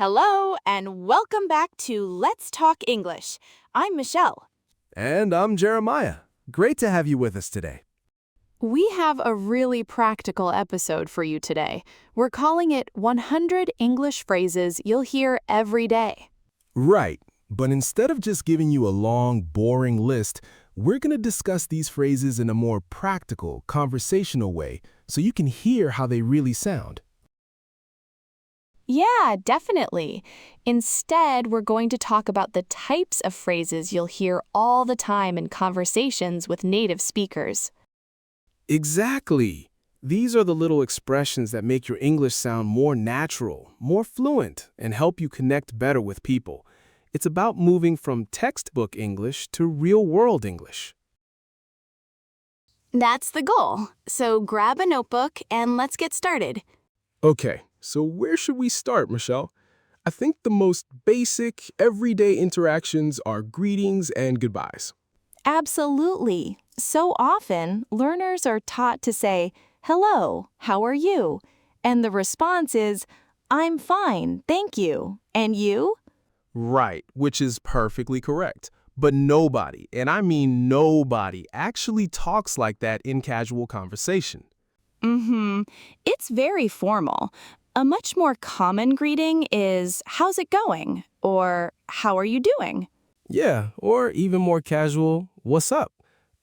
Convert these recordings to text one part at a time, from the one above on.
Hello, and welcome back to Let's Talk English. I'm Michelle. And I'm Jeremiah. Great to have you with us today. We have a really practical episode for you today. We're calling it 100 English Phrases You'll Hear Every Day. Right, but instead of just giving you a long, boring list, we're going to discuss these phrases in a more practical, conversational way so you can hear how they really sound. Yeah, definitely. Instead, we're going to talk about the types of phrases you'll hear all the time in conversations with native speakers. Exactly. These are the little expressions that make your English sound more natural, more fluent, and help you connect better with people. It's about moving from textbook English to real-world English. That's the goal. So grab a notebook and let's get started. Okay, so where should we start, Michelle? I think the most basic, everyday interactions are greetings and goodbyes. Absolutely. So often, learners are taught to say, "Hello, how are you?" And the response is, "I'm fine, thank you. And you?" Right, which is perfectly correct. But nobody, and I mean nobody, actually talks like that in casual conversation. It's very formal. A much more common greeting is, "How's it going?" or "How are you doing?" Yeah, or even more casual, what's up?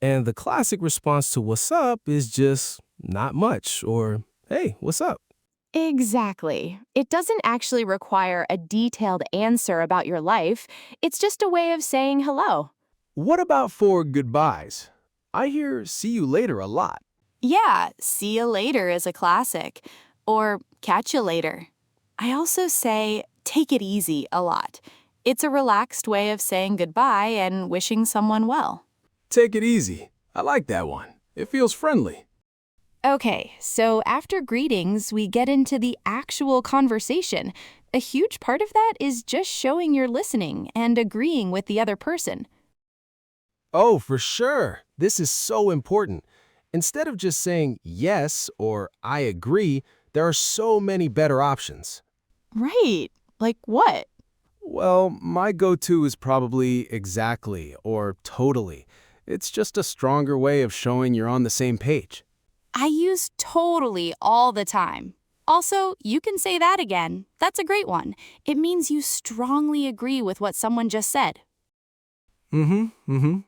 And the classic response to what's up is just not much, or hey, what's up? Exactly. It doesn't actually require a detailed answer about your life. It's just a way of saying hello. What about for goodbyes? I hear see you later a lot. Yeah, "See you later" is a classic. Or "Catch you later." I also say "take it easy" a lot. It's a relaxed way of saying goodbye and wishing someone well. Take it easy. I like that one. It feels friendly. Okay, so after greetings, we get into the actual conversation. A huge part of that is just showing you're listening and agreeing with the other person. Oh, for sure. This is so important. Instead of just saying yes or I agree, there are so many better options. Right. Like what? Well, my go-to is probably exactly or totally. It's just a stronger way of showing you're on the same page. I use "totally" all the time. Also, you can say that again. That's a great one. It means you strongly agree with what someone just said. Mm-hmm.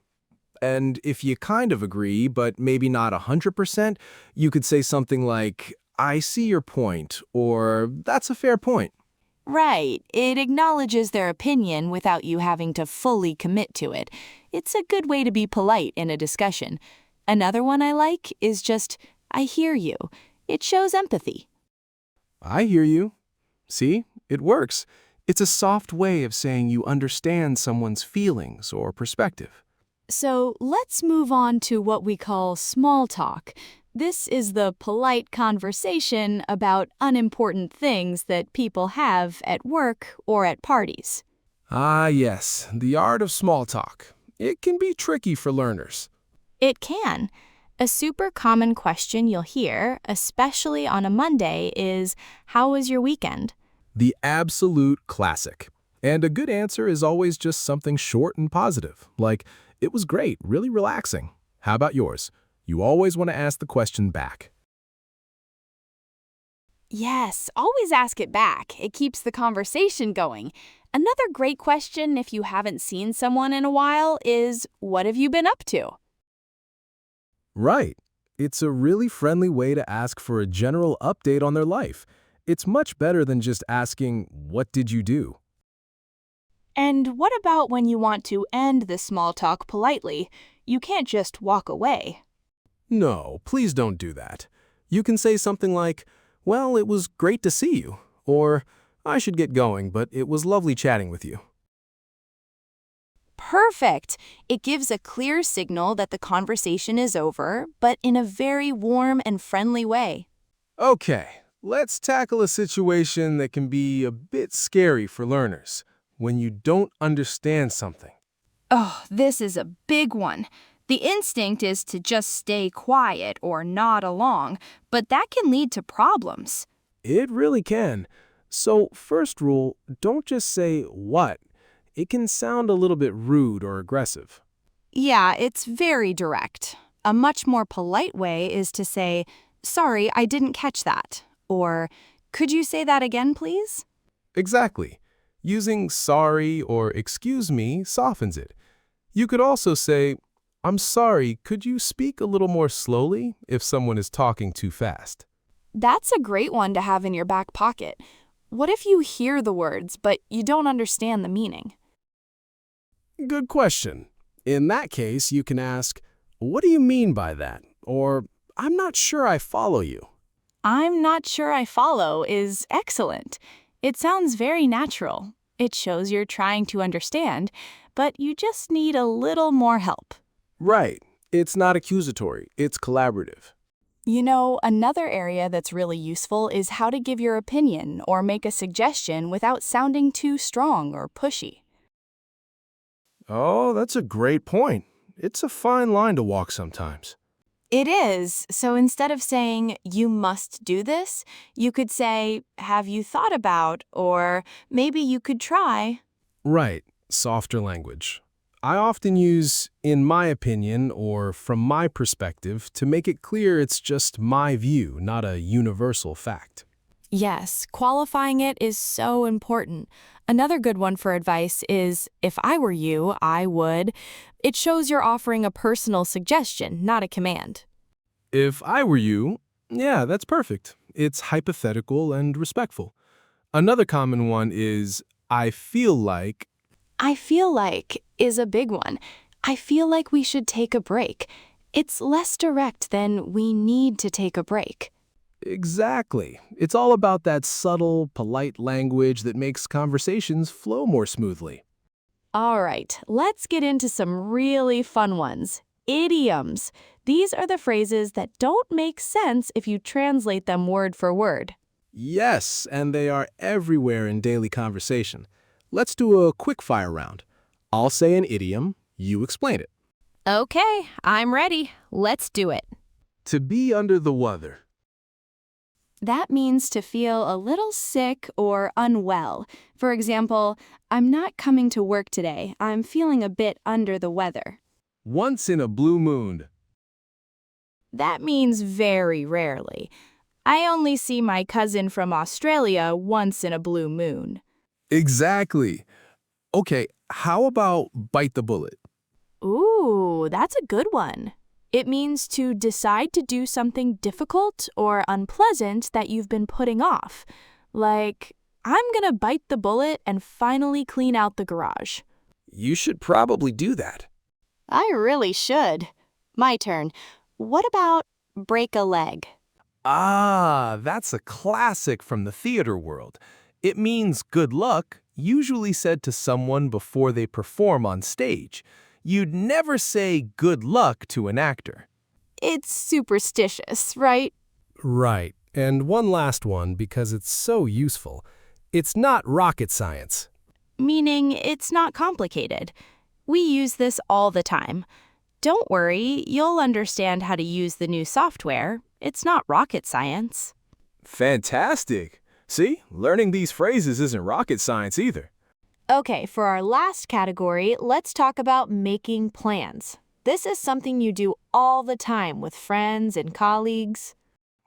And if you kind of agree, but maybe not 100%, you could say something like, I see your point, or that's a fair point. Right. It acknowledges their opinion without you having to fully commit to it. It's a good way to be polite in a discussion. Another one I like is just, "I hear you." It shows empathy. I hear you. See, it works. It's a soft way of saying you understand someone's feelings or perspective. So let's move on to what we call small talk. This is the polite conversation about unimportant things that people have at work or at parties. Ah, yes, the art of small talk. It can be tricky for learners. It can. A super common question you'll hear, especially on a Monday, is, "How was your weekend?" The absolute classic. And a good answer is always just something short and positive, like, it was great, really relaxing. How about yours? You always want to ask the question back. Yes, always ask it back. It keeps the conversation going. Another great question if you haven't seen someone in a while is, "What have you been up to?" Right. It's a really friendly way to ask for a general update on their life. It's much better than just asking, what did you do? And what about when you want to end the small talk politely? You can't just walk away. No, please don't do that. You can say something like, well, it was great to see you, or I should get going, but it was lovely chatting with you. Perfect! It gives a clear signal that the conversation is over, but in a very warm and friendly way. Okay, let's tackle a situation that can be a bit scary for learners, when you don't understand something. Oh, this is a big one. The instinct is to just stay quiet or nod along, but that can lead to problems. It really can. So, first rule, don't just say what. It can sound a little bit rude or aggressive. Yeah, it's very direct. A much more polite way is to say, "Sorry, I didn't catch that." Or, "Could you say that again, please?" Exactly. Using sorry or excuse me softens it. You could also say, I'm sorry, could you speak a little more slowly if someone is talking too fast? That's a great one to have in your back pocket. What if you hear the words, but you don't understand the meaning? Good question. In that case, you can ask, what do you mean by that? Or, I'm not sure I follow you. "I'm not sure I follow" is excellent. It sounds very natural. It shows you're trying to understand, but you just need a little more help. Right. It's not accusatory, it's collaborative. You know, another area that's really useful is how to give your opinion or make a suggestion without sounding too strong or pushy. Oh, that's a great point. It's a fine line to walk sometimes. It is, so instead of saying, "You must do this," you could say, "Have you thought about," or "Maybe you could try." Right, softer language. I often use in my opinion or from my perspective to make it clear it's just my view, not a universal fact. Yes, qualifying it is so important. Another good one for advice is, "If I were you, I would." It shows you're offering a personal suggestion, not a command. If I were you, yeah, that's perfect. It's hypothetical and respectful. Another common one is I feel like. "I feel like" is a big one. I feel like we should take a break. It's less direct than "we need to take a break." Exactly. It's all about that subtle, polite language that makes conversations flow more smoothly. All right, let's get into some really fun ones. Idioms. These are the phrases that don't make sense if you translate them word for word. Yes, and they are everywhere in daily conversation. Let's do a quick fire round. I'll say an idiom, you explain it. Okay, I'm ready. Let's do it. To be under the weather. That means to feel a little sick or unwell. For example, "I'm not coming to work today. I'm feeling a bit under the weather." Once in a blue moon. That means very rarely. "I only see my cousin from Australia once in a blue moon." Exactly. Okay, how about bite the bullet? Ooh, that's a good one. It means to decide to do something difficult or unpleasant that you've been putting off. Like, "I'm gonna bite the bullet and finally clean out the garage." You should probably do that. I really should. My turn. What about break a leg? Ah, that's a classic from the theater world. It means good luck, usually said to someone before they perform on stage. You'd never say good luck to an actor. It's superstitious, right? Right. And one last one, because it's so useful. It's not rocket science. Meaning it's not complicated. We use this all the time. Don't worry, you'll understand how to use the new software. It's not rocket science. Fantastic. See, learning these phrases isn't rocket science either. Okay, for our last category, let's talk about making plans. This is something you do all the time with friends and colleagues.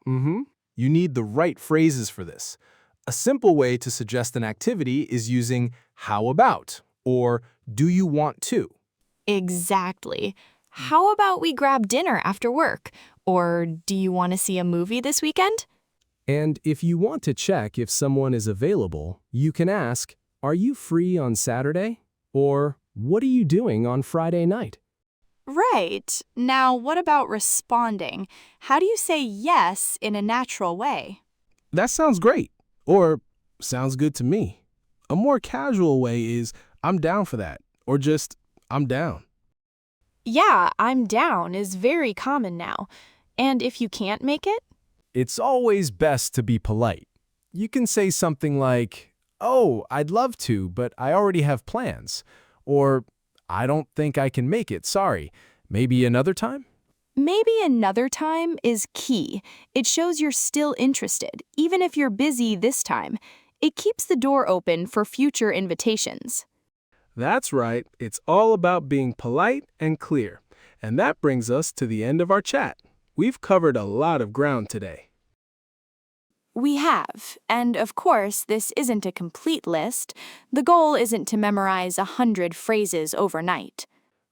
You need the right phrases for this. A simple way to suggest an activity is using how about or do you want to. Exactly. "How about we grab dinner after work?" Or "Do you want to see a movie this weekend?" And if you want to check if someone is available, you can ask, are you free on Saturday? Or what are you doing on Friday night? Right. Now, what about responding? How do you say yes in a natural way? That sounds great. Or sounds good to me. A more casual way is I'm down for that. Or just I'm down. Yeah, "I'm down" is very common now. And if you can't make it? It's always best to be polite. You can say something like, oh, I'd love to, but I already have plans. Or, I don't think I can make it, sorry. Maybe another time? Maybe another time is key. It shows you're still interested, even if you're busy this time. It keeps the door open for future invitations. That's right, it's all about being polite and clear. And that brings us to the end of our chat. We've covered a lot of ground today. We have, and of course, this isn't a complete list. The goal isn't to memorize 100 phrases overnight.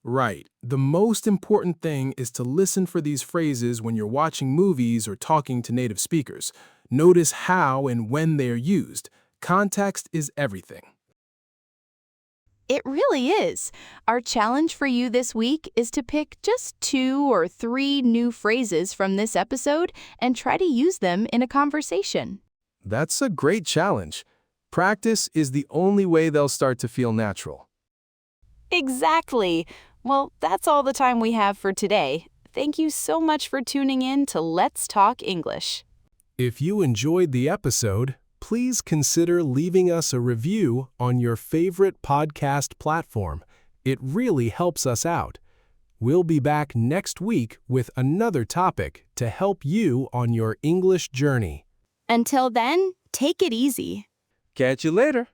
Right. The most important thing is to listen for these phrases when you're watching movies or talking to native speakers. Notice how and when they are used. Context is everything. It really is. Our challenge for you this week is to pick just 2 or 3 new phrases from this episode and try to use them in a conversation. That's a great challenge. Practice is the only way they'll start to feel natural. Exactly. Well, that's all the time we have for today. Thank you so much for tuning in to Let's Talk English. If you enjoyed the episode, please consider leaving us a review on your favorite podcast platform. It really helps us out. We'll be back next week with another topic to help you on your English journey. Until then, take it easy. Catch you later.